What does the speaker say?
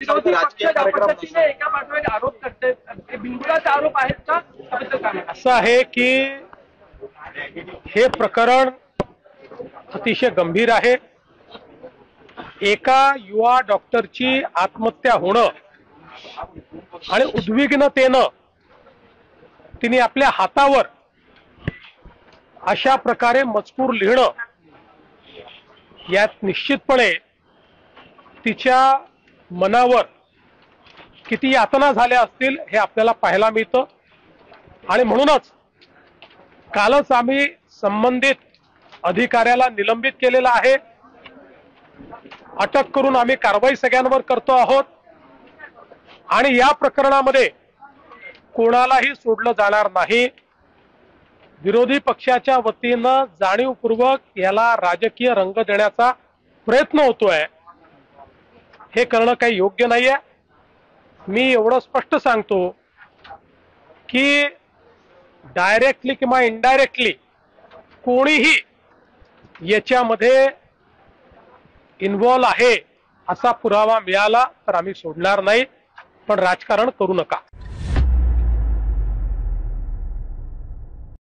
विरोधी पक्ष राजकीय ज्या कार्यक्रम पद्धतीने एका पाठोपाठ आरोप करते ते बिनबुडाचे आरोप आहेत का त्याबद्दल काय म्हणा? असं आहे की हे प्रकरण अतिशय गंभीर आहे। एका युवा डॉक्टरची आत्महत्या होणं आणि उद्विग्नतेनं तिने आपल्या हातावर अशा प्रकारे मजकूर लिहिणं यात निश्चितपणे तिच्या मनावर किती यातना झाल्या असतील हे आपल्याला पाहायला मिळतं। आणि म्हणूनच कालच आम्ही संबंधित अधिकाऱ्याला निलंबित केलेला आहे। अटक करून आम्ही कारवाई सगळ्यांवर करतो आहोत आणि या प्रकरणामध्ये कोणालाही सोडलं जाणार नाही। विरोधी पक्षाच्या वतीनं जाणीवपूर्वक याला राजकीय रंग देण्याचा प्रयत्न होतोय, हे करणं काही योग्य नाहीये। मी एवढं स्पष्ट सांगतो की डायरेक्टली किंवा इनडायरेक्टली कोणीही याच्यामध्ये इन्व्हॉल्व आहे असा पुरावा मिळाला तर आम्ही सोडणार नाही, पण राजकारण करू नका।